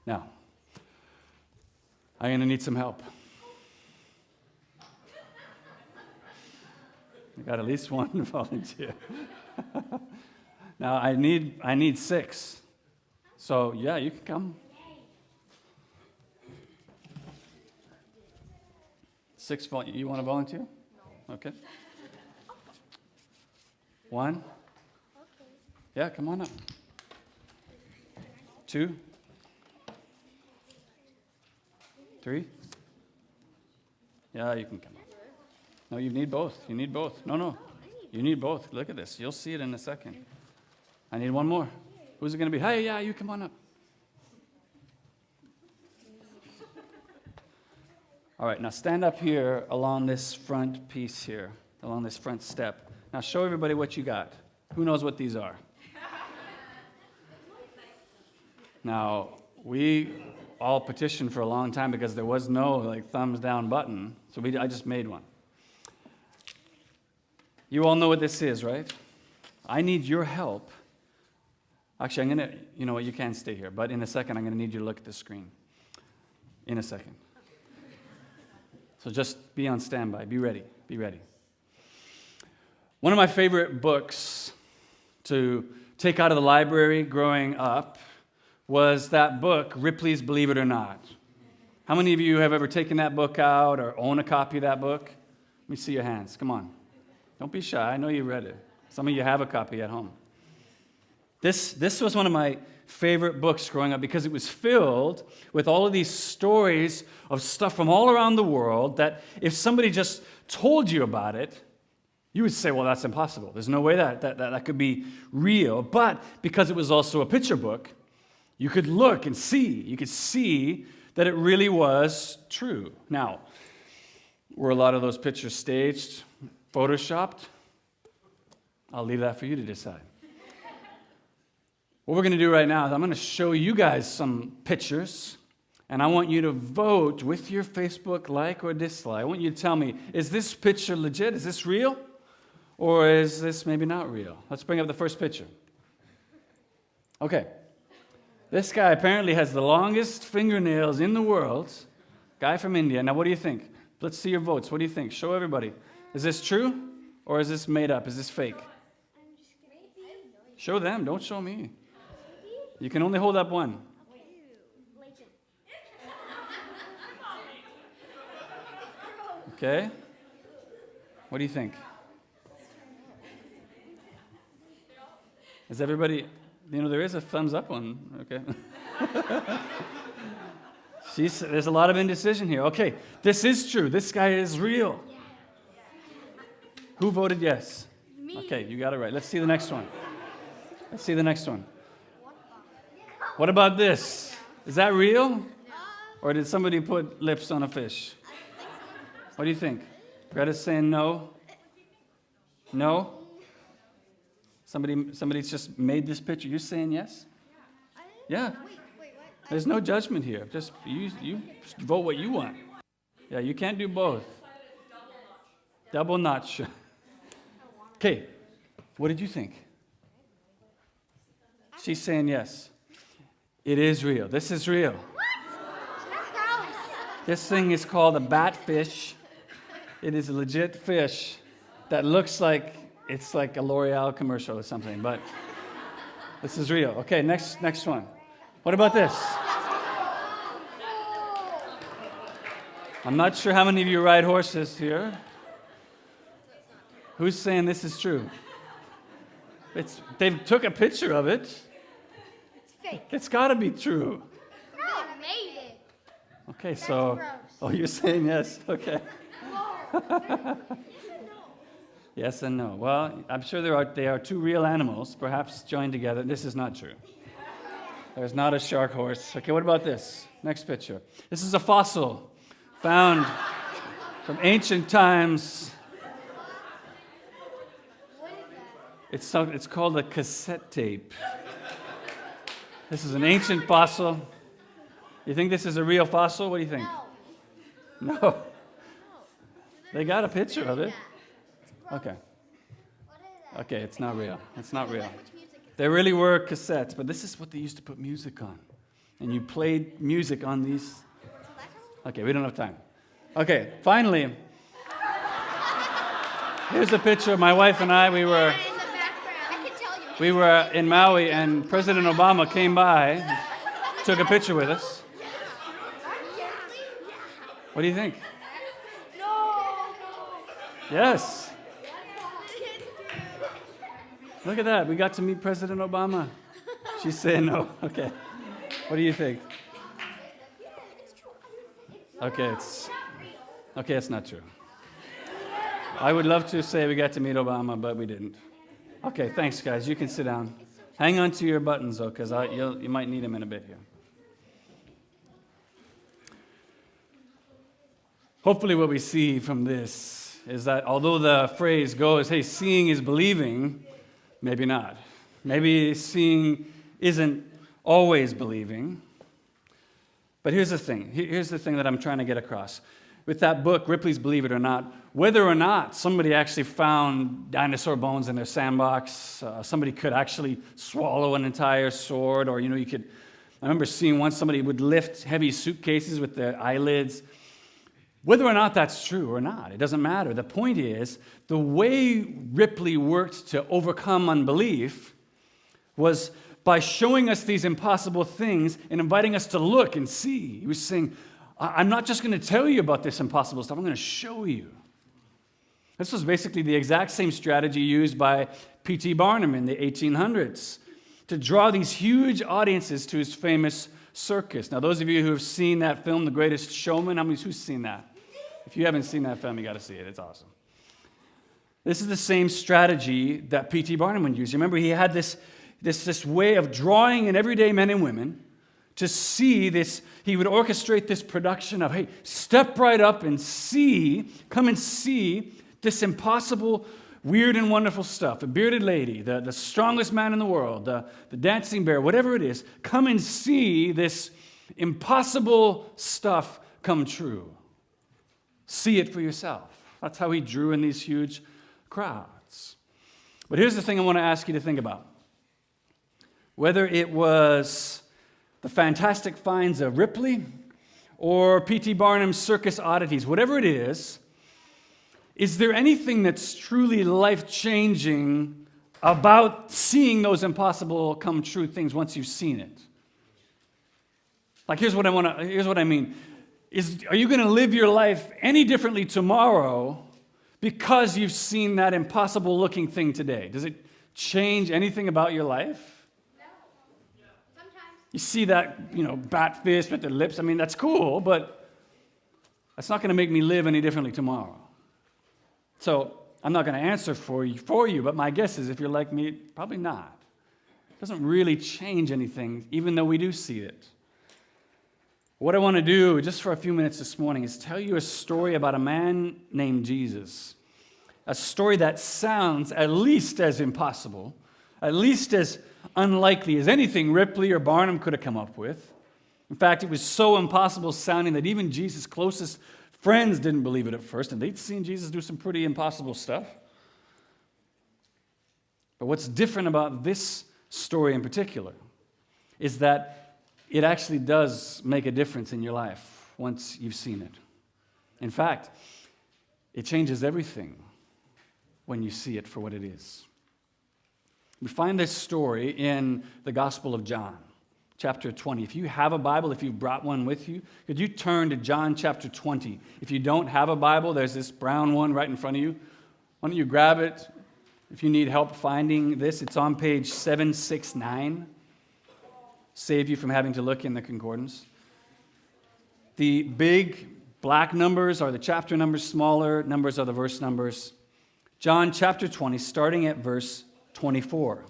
Now, I'm going to need some help. I got at least one volunteer. Now, I need 6. So, yeah, you can come. 6, you want to volunteer? No. Okay. 1. Okay. Yeah, come on up. 2. 3. Yeah, you can come up. No, you need both. You need both. No. You need both. Look at this. You'll see it in a second. I need one more. Who's it going to be? Hey, yeah, you come on up. All right, now stand up here along this front piece here, along this front step. Now show everybody what you got. Who knows what these are? Now, we all petitioned for a long time because there was no thumbs down button, so I just made one. You all know what this is, right? I need your help. Actually, I'm going to, you know what, you can't stay here, but in a second, I'm going to need you to look at the screen. In a second. So just be on standby. Be ready. Be ready. One of my favorite books to take out of the library growing up was that book, Ripley's Believe It or Not. How many of you have ever taken that book out or own a copy of that book? Let me see your hands. Come on. Don't be shy. I know you read it. Some of you have a copy at home. This was one of my favorite books growing up because it was filled with all of these stories of stuff from all around the world that if somebody just told you about it, you would say, well, that's impossible. There's no way that could be real. But because it was also a picture book, you could look and see. You could see that it really was true. Now, were a lot of those pictures staged, photoshopped? I'll leave that for you to decide. What we're going to do right now is I'm going to show you guys some pictures, and I want you to vote with your Facebook like or dislike. I want you to tell me, is this picture legit? Is this real? Or is this maybe not real? Let's bring up the first picture. Okay. This guy apparently has the longest fingernails in the world. Guy from India. Now, what do you think? Let's see your votes. What do you think? Show everybody. Is this true? Or is this made up? Is this fake? Show them. Don't show me. You can only hold up one. Okay. What do you think? Is everybody, there is a thumbs up one. Okay. There's a lot of indecision here. Okay, this is true. This guy is real. Who voted yes? Me. Okay, you got it right. Let's see the next one. Let's see the next one. What about this? Is that real? Or did somebody put lips on a fish? What do you think? Greta's saying no. No? Somebody's just made this picture. You're saying yes? Yeah. There's no judgment here. Just you vote what you want. Yeah, you can't do both. Double notch. Okay. What did you think? She's saying yes. It is real. This is real. This thing is called a batfish. It is a legit fish that looks like it's like a L'Oreal commercial or something, but this is real. Okay, next one. What about this? I'm not sure how many of you ride horses here. Who's saying this is true? They took a picture of it. It's fake. It's got to be true. No, I made it. Okay, so... Oh, you're saying yes. Okay. Yes and no. Well, I'm sure they are two real animals, perhaps joined together. This is not true. There's not a shark horse. Okay, what about this? Next picture. This is a fossil found from ancient times. It's called a cassette tape. This is an ancient fossil. You think this is a real fossil? What do you think? No. They got a picture of it. Okay. Okay, it's not real. It's not real. There really were cassettes, but this is what they used to put music on. and you played music on these. Okay, we don't have time. Okay, finally, here's a picture. My wife and I, we were in Maui, and President Obama came by, took a picture with us. What do you think? Yes. Look at that. We got to meet President Obama. She's saying no. Okay. What do you think? Okay, it's not true. I would love to say we got to meet Obama, but we didn't. Okay, thanks, guys. You can sit down. Hang on to your buttons, though, because you might need them in a bit here. Hopefully what we see from this is that although the phrase goes, hey, seeing is believing, maybe not. Maybe seeing isn't always believing. But here's the thing. Here's the thing that I'm trying to get across. With that book, Ripley's Believe It or Not, whether or not somebody actually found dinosaur bones in their sandbox, somebody could actually swallow an entire sword, or, I remember seeing once somebody would lift heavy suitcases with their eyelids. Whether or not that's true or not, it doesn't matter. The point is, the way Ripley worked to overcome unbelief was by showing us these impossible things and inviting us to look and see. He was saying, I'm not just going to tell you about this impossible stuff, I'm going to show you. This was basically the exact same strategy used by P.T. Barnum in the 1800s to draw these huge audiences to his famous circus. Now, those of you who have seen that film, The Greatest Showman, who's seen that? If you haven't seen that film, you got to see it. It's awesome. This is the same strategy that P.T. Barnum would use. Remember, he had this way of drawing in everyday men and women to see this. He would orchestrate this production of, hey, step right up and come and see this impossible, weird and wonderful stuff. A bearded lady, the strongest man in the world, the dancing bear, whatever it is, come and see this impossible stuff come true. See it for yourself. That's how he drew in these huge crowds. But here's the thing I want to ask you to think about. Whether it was the fantastic finds of Ripley or P.T. Barnum's circus oddities, whatever it is there anything that's truly life-changing about seeing those impossible come true things once you've seen it? Like, here's what I mean. Are you going to live your life any differently tomorrow because you've seen that impossible-looking thing today? Does it change anything about your life? No. Sometimes. You see that, bat fish with their lips. That's cool, but that's not going to make me live any differently tomorrow. So I'm not going to answer for you, but my guess is if you're like me, probably not. It doesn't really change anything, even though we do see it. What I want to do, just for a few minutes this morning, is tell you a story about a man named Jesus. A story that sounds at least as impossible, at least as unlikely as anything Ripley or Barnum could have come up with. In fact, it was so impossible sounding that even Jesus' closest friends didn't believe it at first, and they'd seen Jesus do some pretty impossible stuff. But what's different about this story in particular is that it actually does make a difference in your life once you've seen it. In fact, it changes everything when you see it for what it is. We find this story in the Gospel of John, chapter 20. If you have a Bible, if you've brought one with you, could you turn to John chapter 20? If you don't have a Bible, there's this brown one right in front of you. Why don't you grab it? If you need help finding this, it's on page 769. Save you from having to look in the concordance. The big black numbers are the chapter numbers, smaller numbers are the verse numbers. John chapter 20, starting at verse 24.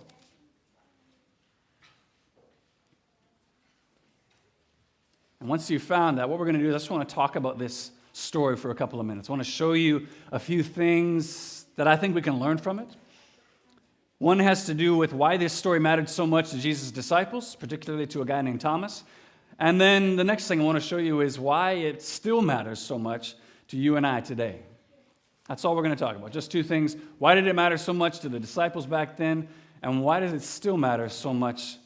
And once you've found that, what we're going to do is I just want to talk about this story for a couple of minutes. I want to show you a few things that I think we can learn from it. One has to do with why this story mattered so much to Jesus' disciples, particularly to a guy named Thomas. And then the next thing I want to show you is why it still matters so much to you and I today. That's all we're going to talk about. Just two things. Why did it matter so much to the disciples back then? And why does it still matter so much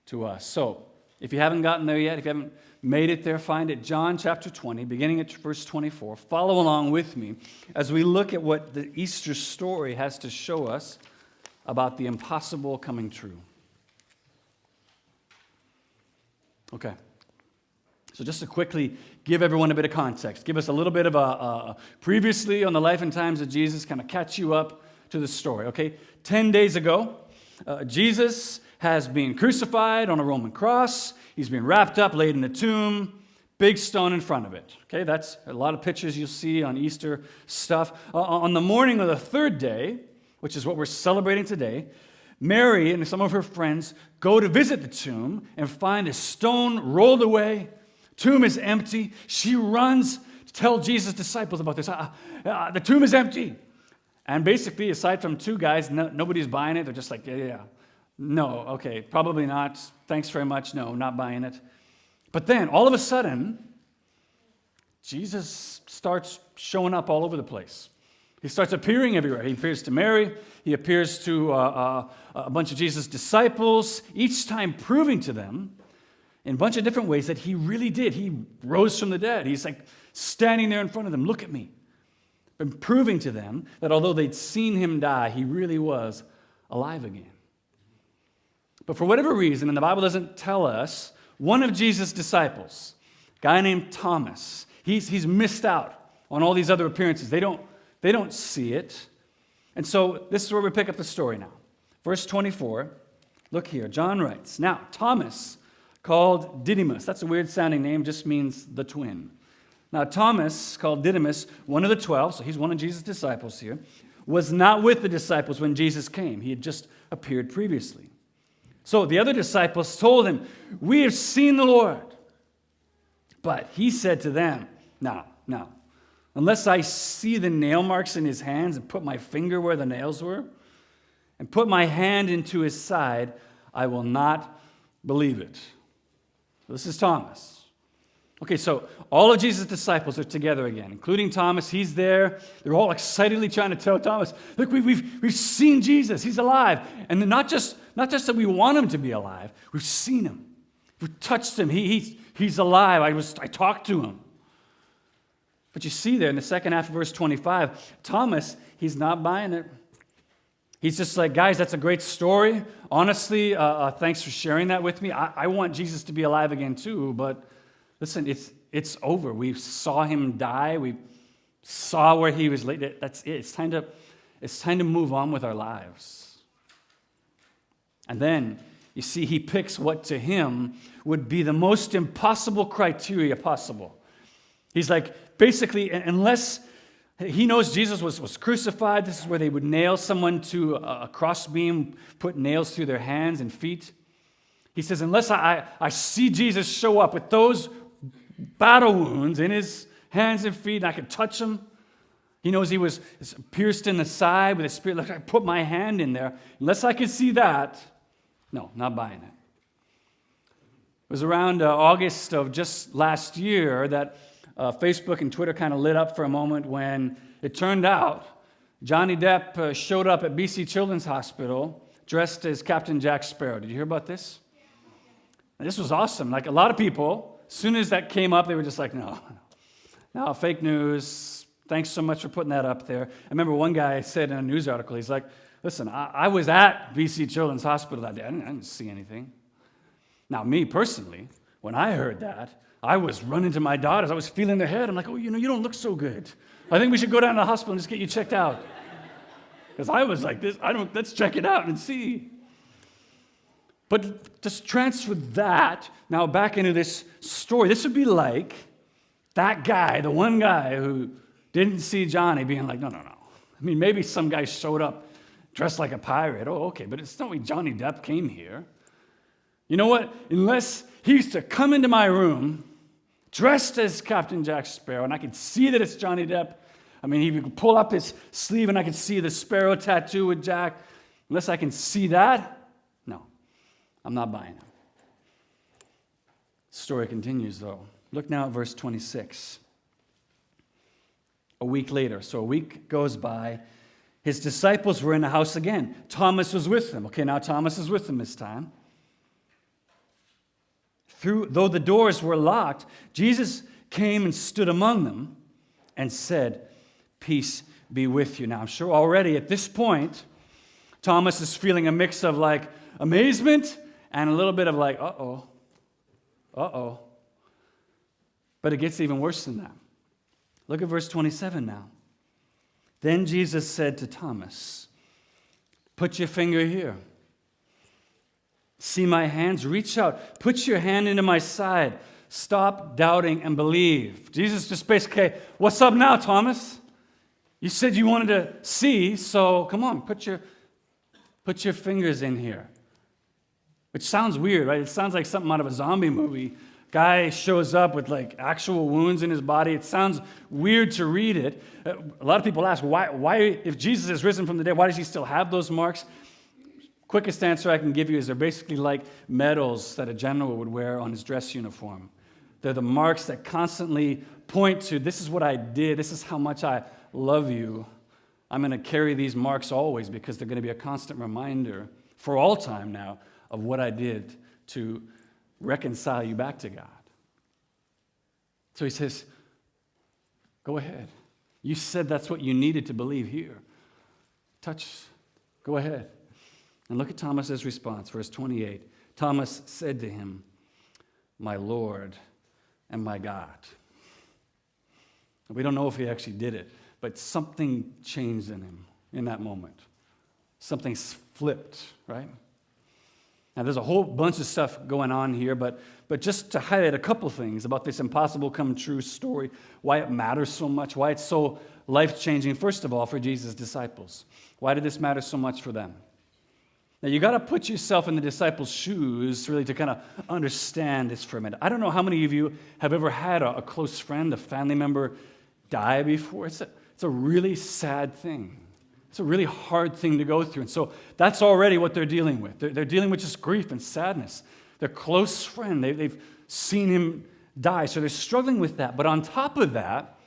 to us? So If you haven't gotten there yet, if you haven't made it there, find it. John chapter 20, beginning at verse 24. Follow along with me as we look at what the Easter story has to show us about the impossible coming true. Okay. So just to quickly give everyone a bit of context, give us a little bit of a previously on the life and times of Jesus, kind of catch you up to the story, okay? 10 days ago, Jesus has been crucified on a Roman cross. He's been wrapped up, laid in a tomb, big stone in front of it, okay? That's a lot of pictures you'll see on Easter stuff. On the morning of the third day, which is what we're celebrating today, Mary and some of her friends go to visit the tomb and find a stone rolled away. Tomb is empty. She runs to tell Jesus' disciples about this. The tomb is empty. And basically, aside from two guys, nobody's buying it. They're just like, yeah. No, okay, probably not. Thanks very much. No, not buying it. But then, all of a sudden, Jesus starts showing up all over the place. He starts appearing everywhere. He appears to Mary. He appears to a bunch of Jesus' disciples, each time proving to them in a bunch of different ways that he really did. He rose from the dead. He's like standing there in front of them. Look at me. And proving to them that although they'd seen him die, he really was alive again. But for whatever reason, and the Bible doesn't tell us, one of Jesus' disciples, a guy named Thomas, he's missed out on all these other appearances. They don't see it. And so this is where we pick up the story now. Verse 24, look here. John writes, "Now Thomas, called Didymus," that's a weird sounding name, just means the twin. Now Thomas, called Didymus, one of the 12, so he's one of Jesus' disciples here, was not with the disciples when Jesus came. He had just appeared previously. So the other disciples told him, "We have seen the Lord." But he said to them, No. Unless I see the nail marks in his hands and put my finger where the nails were and put my hand into his side, I will not believe it. This is Thomas. Okay, so all of Jesus' disciples are together again, including Thomas. He's there. They're all excitedly trying to tell Thomas, "Look, we've seen Jesus. He's alive." And then not just that we want him to be alive. We've seen him. We've touched him. He's alive. I talked to him. But you see there in the second half of verse 25, Thomas, he's not buying it. He's just like, "Guys, that's a great story. Honestly, thanks for sharing that with me. I want Jesus to be alive again too, but listen, it's over. We saw him die. We saw where he was laid. That's it. It's time to move on with our lives." And then, you see, he picks what to him would be the most impossible criteria possible. He's like, basically, unless he knows Jesus was crucified, this is where they would nail someone to a crossbeam, put nails through their hands and feet. He says, unless I see Jesus show up with those battle wounds in his hands and feet, and I can touch him. He knows he was pierced in the side with a spear. Like, I put my hand in there. Unless I can see that, no, not buying it. It was around August of just last year that Facebook and Twitter kind of lit up for a moment when it turned out Johnny Depp showed up at BC Children's Hospital dressed as Captain Jack Sparrow. Did you hear about this? And this was awesome. Like, a lot of people, as soon as that came up, they were just like, no, fake news. Thanks so much for putting that up there. I remember one guy said in a news article, he's like, "Listen, I was at BC Children's Hospital that day. I didn't see anything." Now, me personally, when I heard that, I was running to my daughters. I was feeling their head. I'm like, "Oh, you don't look so good. I think we should go down to the hospital and just get you checked out." Because I was like this, let's check it out and see. But just transfer that now back into this story. This would be like that guy, the one guy who didn't see Johnny being like, no. I mean, maybe some guy showed up dressed like a pirate. Oh, okay, but it's not like Johnny Depp came here. You know what? Unless he used to come into my room dressed as Captain Jack Sparrow, and I could see that it's Johnny Depp. I mean, he would pull up his sleeve, and I could see the sparrow tattoo with Jack. Unless I can see that, no, I'm not buying it. The story continues, though. Look now at verse 26. A week later, so a week goes by, his disciples were in the house again. Thomas was with them. Okay, now Thomas is with them this time. though the doors were locked, Jesus came and stood among them and said, "Peace be with you." Now, I'm sure already at this point, Thomas is feeling a mix of like amazement and a little bit of like, uh-oh. But it gets even worse than that. Look at verse 27 now. Then Jesus said to Thomas, "Put your finger here. See my hands? Reach out. Put your hand into my side. Stop doubting and believe." Jesus just basically, "What's up now, Thomas? You said you wanted to see, so come on, put your fingers in here." Which sounds weird, right? It sounds like something out of a zombie movie. Guy shows up with like actual wounds in his body. It sounds weird to read it. A lot of people ask, why, if Jesus is risen from the dead, why does he still have those marks? Quickest answer I can give you is they're basically like medals that a general would wear on his dress uniform. They're the marks that constantly point to, this is what I did, this is how much I love you. I'm going to carry these marks always because they're going to be a constant reminder for all time now of what I did to reconcile you back to God. So he says, go ahead. You said that's what you needed to believe here. Go ahead. And look at Thomas's response, verse 28. Thomas said to him, "My Lord and my God." We don't know if he actually did it, but something changed in him in that moment. Something flipped, right? Now, there's a whole bunch of stuff going on here, but just to highlight a couple things about this impossible come true story, why it matters so much, why it's so life-changing, first of all, for Jesus' disciples. Why did this matter so much for them? Now, you got to put yourself in the disciples' shoes really to kind of understand this for a minute. I don't know how many of you have ever had a close friend, a family member die before. It's a really sad thing. It's a really hard thing to go through. And so that's already what they're dealing with. They're dealing with just grief and sadness. Their close friend, they've seen him die, so they're struggling with that. But on top of that,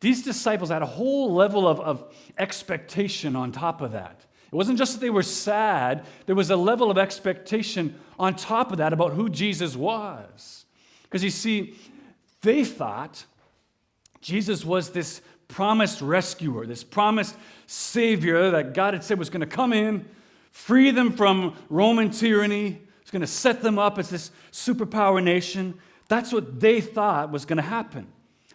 these disciples had a whole level of expectation on top of that. It wasn't just that they were sad, there was a level of expectation on top of that about who Jesus was. Because you see, they thought Jesus was this promised rescuer, this promised Savior that God had said was going to come in, free them from Roman tyranny, was going to set them up as this superpower nation. That's what they thought was going to happen.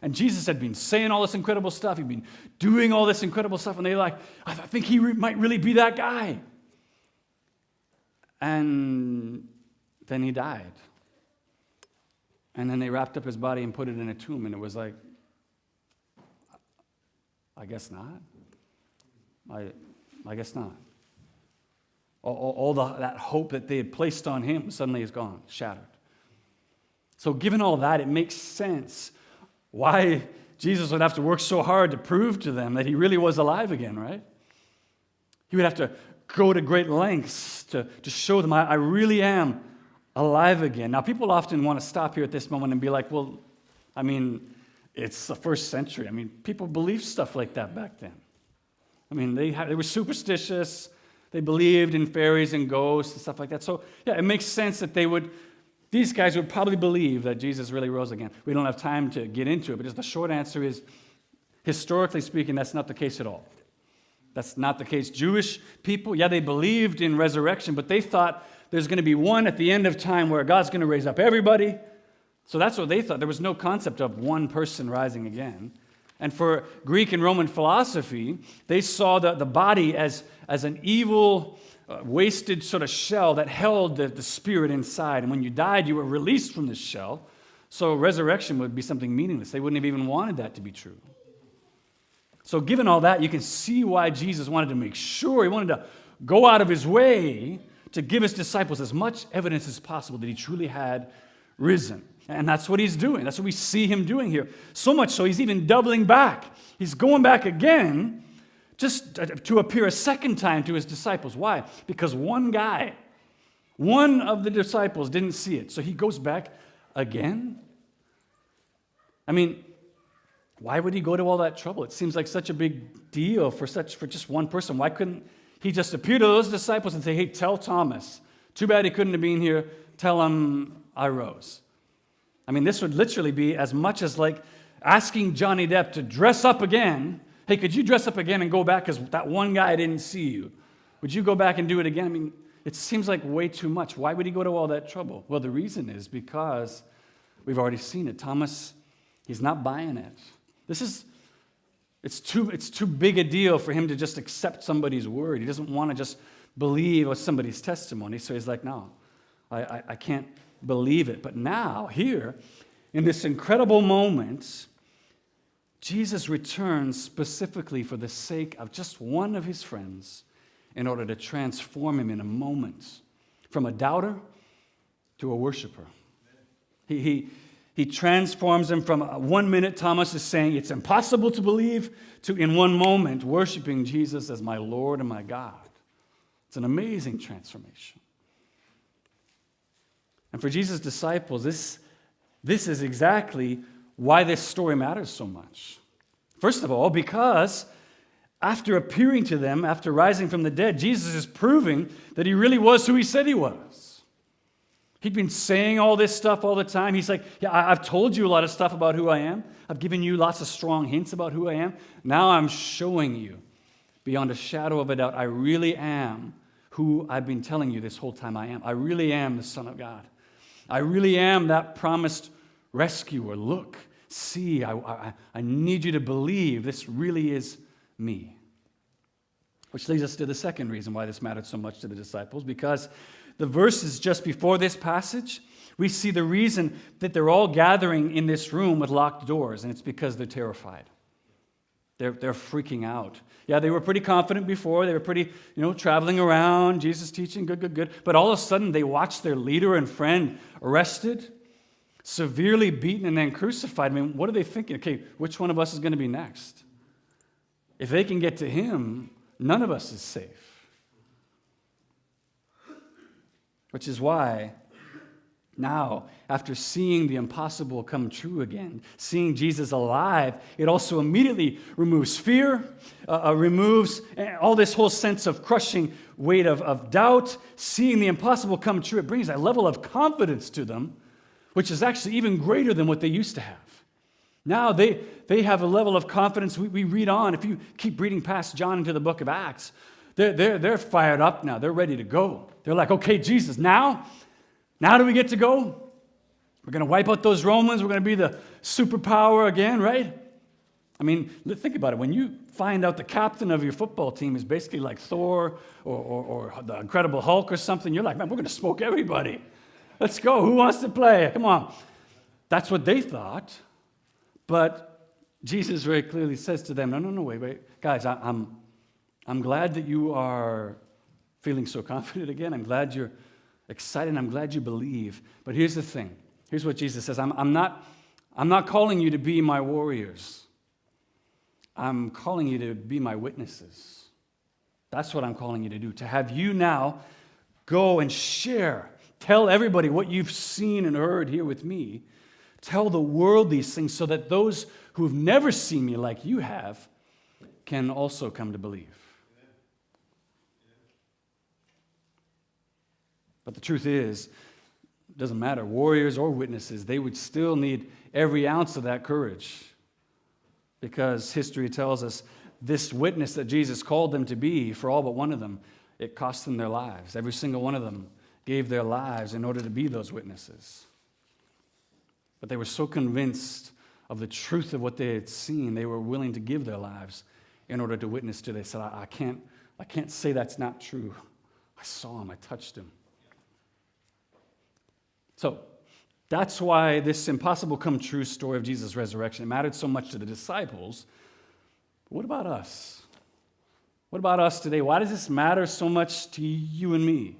And Jesus had been saying all this incredible stuff. He'd been doing all this incredible stuff. And they're like, I think he might really be that guy. And then he died. And then they wrapped up his body and put it in a tomb. And it was like, I guess not. I guess not. All that hope that they had placed on him suddenly is gone, shattered. So given all that, it makes sense why Jesus would have to work so hard to prove to them that he really was alive again, right? He would have to go to great lengths to show them, I really am alive again. Now, people often want to stop here at this moment and be like, well, I mean, it's the first century. I mean, people believed stuff like that back then. I mean, they were superstitious. They believed in fairies and ghosts and stuff like that. So, yeah, it makes sense that these guys would probably believe that Jesus really rose again. We don't have time to get into it, but just the short answer is, historically speaking, that's not the case at all. That's not the case. Jewish people, yeah, they believed in resurrection, but they thought there's going to be one at the end of time where God's going to raise up everybody. So that's what they thought. There was no concept of one person rising again. And for Greek and Roman philosophy, they saw the body as an evil, wasted sort of shell that held the spirit inside. And when you died, you were released from this shell. So resurrection would be something meaningless. They wouldn't have even wanted that to be true. So given all that, you can see why Jesus wanted to make sure, he wanted to go out of his way to give his disciples as much evidence as possible that he truly had risen. And that's what he's doing. That's what we see him doing here. So much so, he's even doubling back. He's going back again just to appear a second time to his disciples. Why? Because one of the disciples didn't see it. So he goes back again? I mean, why would he go to all that trouble? It seems like such a big deal for just one person. Why couldn't he just appear to those disciples and say, hey, tell Thomas. Too bad he couldn't have been here. Tell him I rose. I mean, this would literally be as much as like asking Johnny Depp to dress up again. Hey, could you dress up again and go back because that one guy didn't see you? Would you go back and do it again? I mean, it seems like way too much. Why would he go to all that trouble? Well, the reason is because we've already seen it. Thomas, he's not buying it. It's too big a deal for him to just accept somebody's word. He doesn't want to just believe somebody's testimony. So he's like, no, I can't believe it. But now, here, in this incredible moment, Jesus returns specifically for the sake of just one of his friends in order to transform him in a moment from a doubter to a worshiper. He transforms him from 1 minute, Thomas is saying it's impossible to believe, to in 1 moment worshiping Jesus as my Lord and my God. It's an amazing transformation. And for Jesus' disciples, this is exactly why this story matters so much. First of all, because after appearing to them, after rising from the dead, Jesus is proving that he really was who he said he was. He'd been saying all this stuff all the time. He's like, yeah, I've told you a lot of stuff about who I am. I've given you lots of strong hints about who I am. Now I'm showing you, beyond a shadow of a doubt, I really am who I've been telling you this whole time I am. I really am the Son of God. I really am that promised rescuer. Look, see, I need you to believe this really is me. Which leads us to the second reason why this mattered so much to the disciples, because the verses just before this passage, we see the reason that they're all gathering in this room with locked doors, and it's because they're terrified. They're freaking out. Yeah, they were pretty confident before. They were pretty, traveling around, Jesus teaching, good. But all of a sudden, they watched their leader and friend arrested, severely beaten, and then crucified. I mean, what are they thinking? Okay, which one of us is going to be next? If they can get to him, none of us is safe. Which is why now, after seeing the impossible come true again, seeing Jesus alive, it also immediately removes fear, removes all this whole sense of crushing weight of doubt. Seeing the impossible come true, it brings a level of confidence to them, which is actually even greater than what they used to have. Now they have a level of confidence. We read on. If you keep reading past John into the book of Acts, they're fired up now. They're ready to go. They're like, okay, Jesus, now do we get to go? We're going to wipe out those Romans. We're going to be the superpower again, right? I mean, think about it. When you find out the captain of your football team is basically like Thor or the Incredible Hulk or something, you're like, man, we're going to smoke everybody. Let's go. Who wants to play? Come on. That's what they thought. But Jesus very clearly says to them, no, wait. Guys, I'm glad that you are feeling so confident again. I'm glad you're excited. I'm glad you believe. But here's the thing. Here's what Jesus says. I'm not calling you to be my warriors. I'm calling you to be my witnesses. That's what I'm calling you to do. To have you now go and share. Tell everybody what you've seen and heard here with me. Tell the world these things so that those who've never seen me like you have can also come to believe. But the truth is, it doesn't matter, warriors or witnesses, they would still need every ounce of that courage. Because history tells us this witness that Jesus called them to be, for all but one of them, it cost them their lives. Every single one of them gave their lives in order to be those witnesses. But they were so convinced of the truth of what they had seen, they were willing to give their lives in order to witness to. They said, I can't say that's not true. I saw him, I touched him. So that's why this impossible come true story of Jesus' resurrection, it mattered so much to the disciples. But what about us? What about us today? Why does this matter so much to you and me?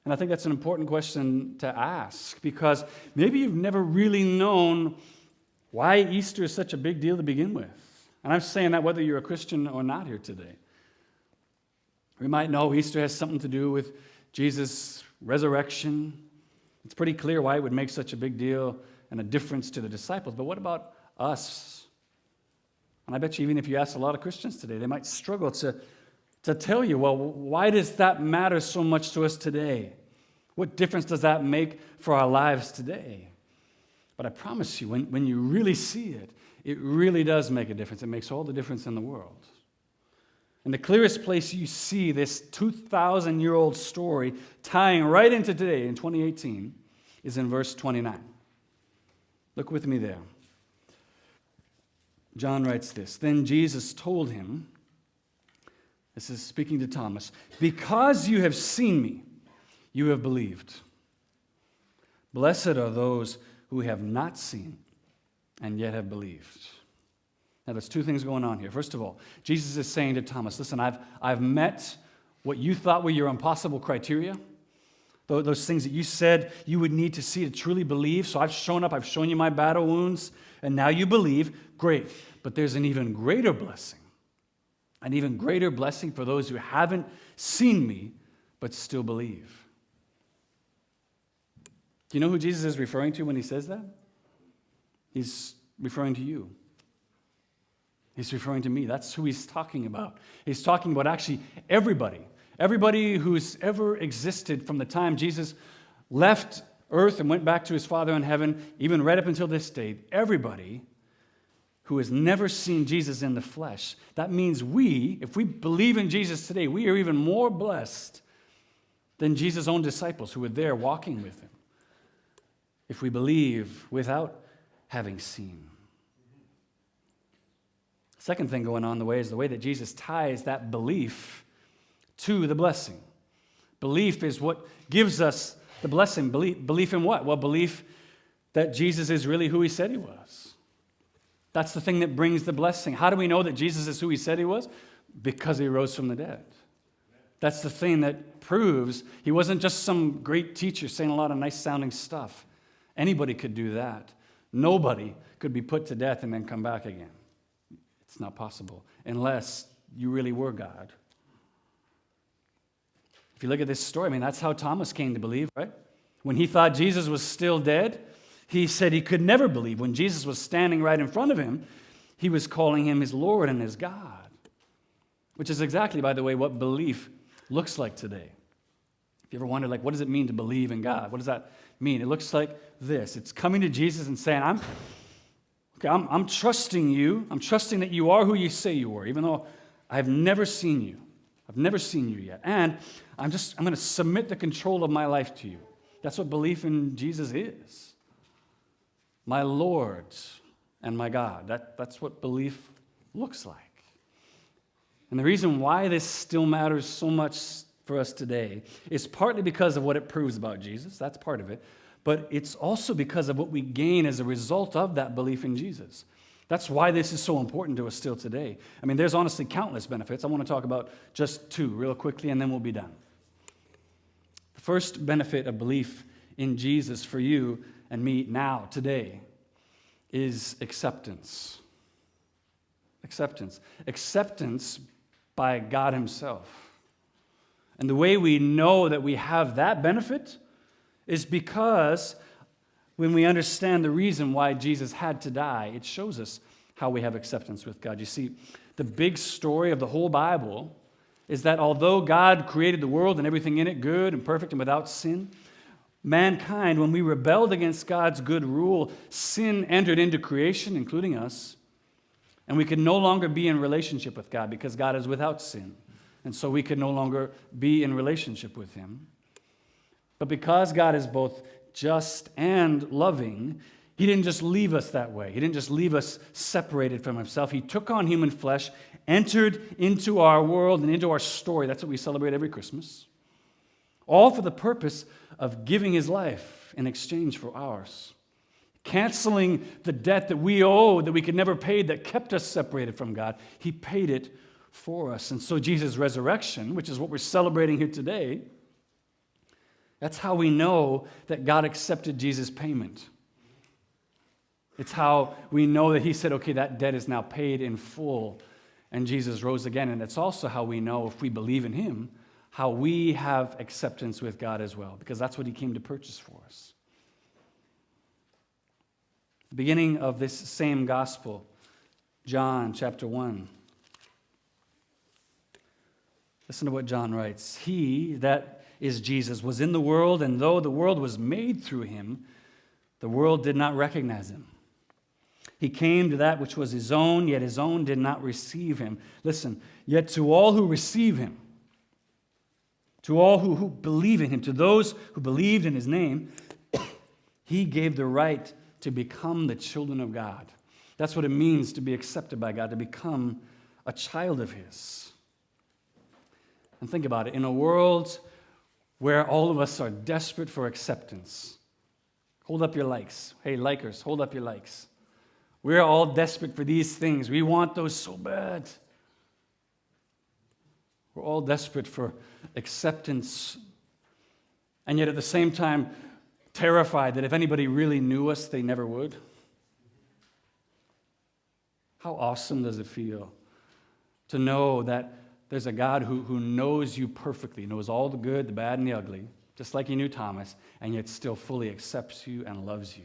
And I think that's an important question to ask, because maybe you've never really known why Easter is such a big deal to begin with. And I'm saying that whether you're a Christian or not here today. We might know Easter has something to do with Jesus' resurrection. It's pretty clear why it would make such a big deal and a difference to the disciples. But what about us? And I bet you even if you ask a lot of Christians today, they might struggle to tell you, well, why does that matter so much to us today? What difference does that make for our lives today? But I promise you, when you really see it, it really does make a difference. It makes all the difference in the world. And the clearest place you see this 2,000-year-old story tying right into today in 2018 is in verse 29. Look with me there. John writes this, "Then Jesus told him," this is speaking to Thomas, "because you have seen me, you have believed. Blessed are those who have not seen and yet have believed." Now, there's two things going on here. First of all, Jesus is saying to Thomas, listen, I've met what you thought were your impossible criteria, those things that you said you would need to see to truly believe. So I've shown up, I've shown you my battle wounds, and now you believe. Great. But there's an even greater blessing for those who haven't seen me but still believe. Do you know who Jesus is referring to when he says that? He's referring to you. He's referring to me. That's who he's talking about. He's talking about actually everybody who's ever existed from the time Jesus left earth and went back to his Father in heaven, even right up until this day. Everybody who has never seen Jesus in the flesh. That means if we believe in Jesus today, we are even more blessed than Jesus' own disciples who were there walking with him, if we believe without having seen. Second thing going on is the way that Jesus ties that belief to the blessing. Belief is what gives us the blessing. Belief in what? Well, belief that Jesus is really who he said he was. That's the thing that brings the blessing. How do we know that Jesus is who he said he was? Because he rose from the dead. That's the thing that proves he wasn't just some great teacher saying a lot of nice sounding stuff. Anybody could do that. Nobody could be put to death and then come back again. It's not possible unless you really were God. If you look at this story, that's how Thomas came to believe, right? When he thought Jesus was still dead, he said he could never believe. When Jesus was standing right in front of him, he was calling him his Lord and his God, which is exactly, by the way, what belief looks like today. If you ever wondered, what does it mean to believe in God? What does that mean? It looks like this. It's coming to Jesus and saying, I'm trusting you. I'm trusting that you are who you say you are, even though I've never seen you. I've never seen you yet. And I'm going to submit the control of my life to you. That's what belief in Jesus is. My Lord and my God. That's what belief looks like. And the reason why this still matters so much for us today is partly because of what it proves about Jesus. That's part of it. But it's also because of what we gain as a result of that belief in Jesus. That's why this is so important to us still today. There's honestly countless benefits. I want to talk about just two real quickly, and then we'll be done. The first benefit of belief in Jesus for you and me now, today, is acceptance. Acceptance. Acceptance by God himself. And the way we know that we have that benefit is because when we understand the reason why Jesus had to die, it shows us how we have acceptance with God. You see, the big story of the whole Bible is that although God created the world and everything in it good and perfect and without sin, mankind, when we rebelled against God's good rule, sin entered into creation, including us, and we could no longer be in relationship with God because God is without sin. And so we could no longer be in relationship with him. But because God is both just and loving, he didn't just leave us that way. He didn't just leave us separated from himself. He took on human flesh, entered into our world and into our story. That's what we celebrate every Christmas. All for the purpose of giving his life in exchange for ours. Canceling the debt that we owed, that we could never pay, that kept us separated from God. He paid it for us. And so Jesus' resurrection, which is what we're celebrating here today, that's how we know that God accepted Jesus' payment. It's how we know that he said, okay, that debt is now paid in full, and Jesus rose again. And it's also how we know, if we believe in him, how we have acceptance with God as well, because that's what he came to purchase for us. The beginning of this same gospel, John chapter 1. Listen to what John writes. He, that is Jesus, was in the world, and though the world was made through him, the world did not recognize him. He came to that which was his own, yet his own did not receive him. Listen, yet to all who receive him, to all who believe in him, to those who believed in his name, he gave the right to become the children of God. That's what it means to be accepted by God, to become a child of his. And think about it, in a world where all of us are desperate for acceptance, hold up your likes. Hey, likers, hold up your likes. We're all desperate for these things. We want those so bad. We're all desperate for acceptance, and yet at the same time, terrified that if anybody really knew us, they never would. How awesome does it feel to know that there's a God who knows you perfectly, knows all the good, the bad, and the ugly, just like he knew Thomas, and yet still fully accepts you and loves you?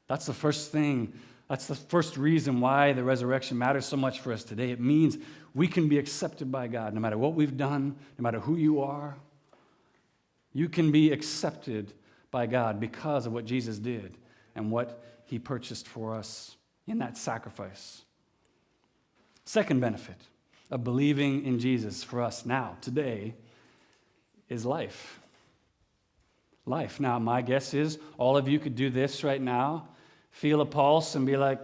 That's the first thing. That's the first reason why the resurrection matters so much for us today. It means we can be accepted by God no matter what we've done, no matter who you are. You can be accepted by God because of what Jesus did and what he purchased for us in that sacrifice. Second benefit of believing in Jesus for us now, today, is life. Life. Now, my guess is all of you could do this right now, feel a pulse and be like,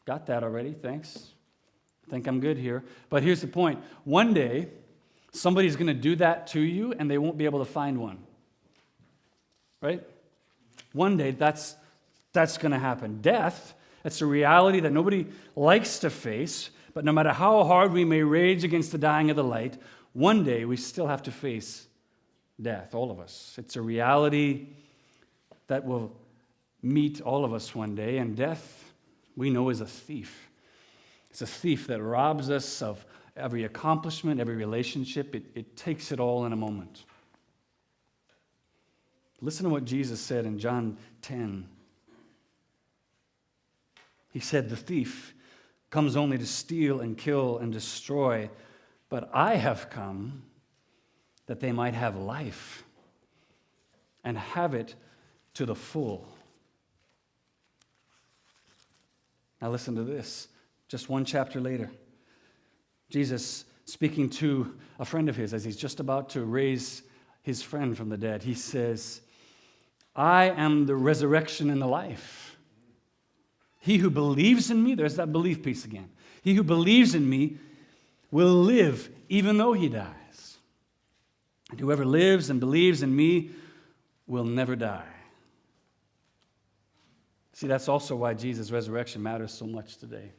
got that already, thanks. I think I'm good here. But here's the point. One day, somebody's going to do that to you and they won't be able to find one. Right? One day, that's going to happen. Death, it's a reality that nobody likes to face, but no matter how hard we may rage against the dying of the light, one day we still have to face death, all of us. It's a reality that will meet all of us one day, and death, we know, is a thief. It's a thief that robs us of every accomplishment, every relationship. It takes it all in a moment. Listen to what Jesus said in John 10. He said, "The thief comes only to steal and kill and destroy, but I have come that they might have life and have it to the full." Now listen to this. Just one chapter later, Jesus speaking to a friend of his as he's just about to raise his friend from the dead, he says, "I am the resurrection and the life. He who believes in me," there's that belief piece again, "he who believes in me will live even though he dies. And whoever lives and believes in me will never die." See, that's also why Jesus' resurrection matters so much today,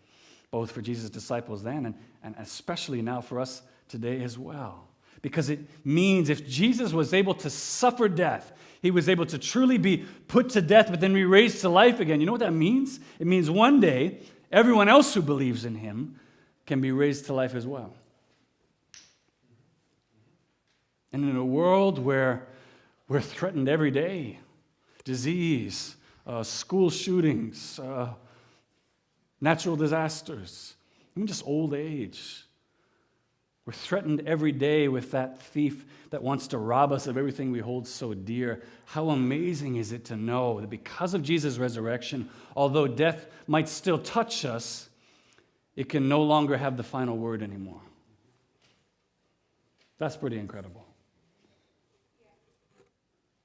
both for Jesus' disciples then and especially now for us today as well. Because it means if Jesus was able to suffer death, he was able to truly be put to death but then be raised to life again. You know what that means? It means one day everyone else who believes in him can be raised to life as well. And in a world where we're threatened every day, disease, school shootings, natural disasters, even just old age. We're threatened every day with that thief that wants to rob us of everything we hold so dear. How amazing is it to know that because of Jesus' resurrection, although death might still touch us, it can no longer have the final word anymore. That's pretty incredible.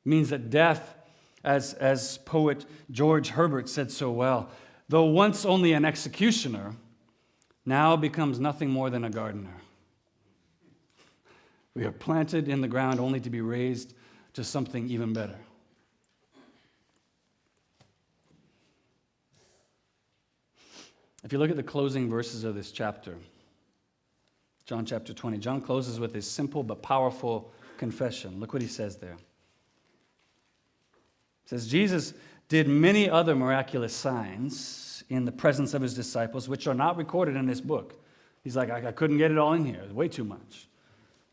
It means that death, as poet George Herbert said so well, though once only an executioner, now becomes nothing more than a gardener. We are planted in the ground only to be raised to something even better. If you look at the closing verses of this chapter, John chapter 20, John closes with this simple but powerful confession. Look what he says there. It says, "Jesus did many other miraculous signs in the presence of his disciples, which are not recorded in this book." He's like, I couldn't get it all in here. It's way too much.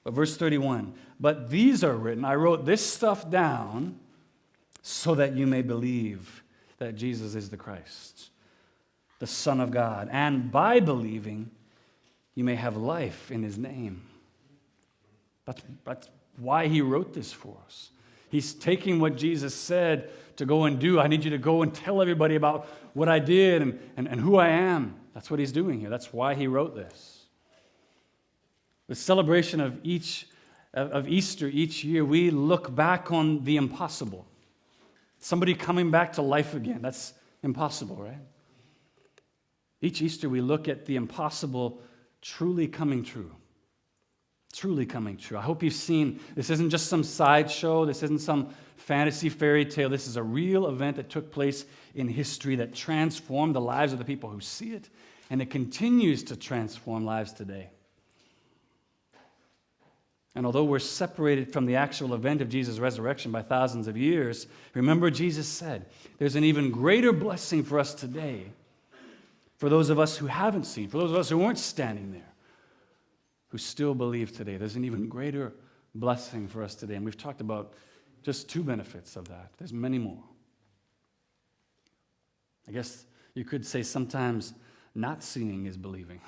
But verse 31, "But these are written, I wrote this stuff down so that you may believe that Jesus is the Christ, the Son of God, and by believing you may have life in his name." That's why he wrote this for us. He's taking what Jesus said to go and do. I need you to go and tell everybody about what I did and who I am. That's what he's doing here. That's why he wrote this. The celebration of Easter each year, we look back on the impossible. Somebody coming back to life again. That's impossible, right? Each Easter, we look at the impossible truly coming true. Truly coming true. I hope you've seen, this isn't just some sideshow. This isn't some fantasy fairy tale. This is a real event that took place in history that transformed the lives of the people who see it, and it continues to transform lives today. And although we're separated from the actual event of Jesus' resurrection by thousands of years, remember Jesus said, there's an even greater blessing for us today, for those of us who haven't seen, for those of us who weren't standing there, who still believe today. There's an even greater blessing for us today. And we've talked about just 2 benefits of that. There's many more. I guess you could say sometimes not seeing is believing.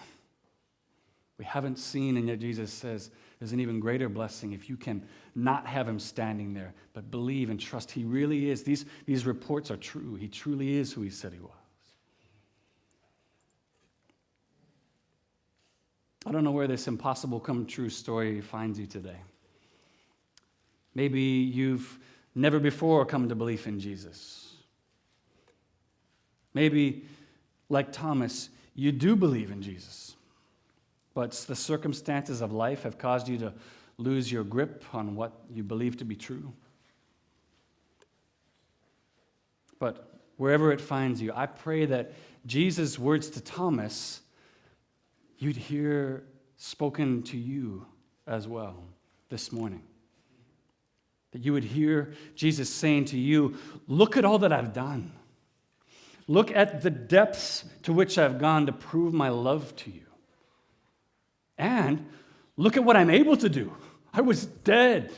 We haven't seen, and yet Jesus says there's an even greater blessing if you can not have him standing there, but believe and trust he really is. These reports are true. He truly is who he said he was. I don't know where this impossible come true story finds you today. Maybe you've never before come to belief in Jesus. Maybe, like Thomas, you do believe in Jesus, but the circumstances of life have caused you to lose your grip on what you believe to be true. But wherever it finds you, I pray that Jesus' words to Thomas, you'd hear spoken to you as well this morning. That you would hear Jesus saying to you, look at all that I've done. Look at the depths to which I've gone to prove my love to you. And look at what I'm able to do. I was dead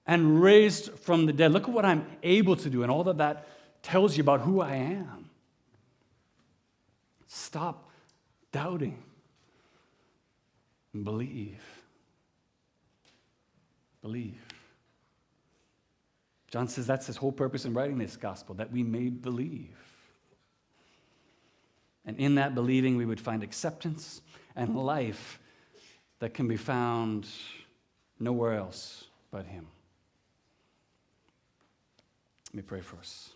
and raised from the dead. Look at what I'm able to do and all that tells you about who I am. Stop doubting and believe. Believe. John says that's his whole purpose in writing this gospel, that we may believe. And in that believing, we would find acceptance and life that can be found nowhere else but him. Let me pray for us.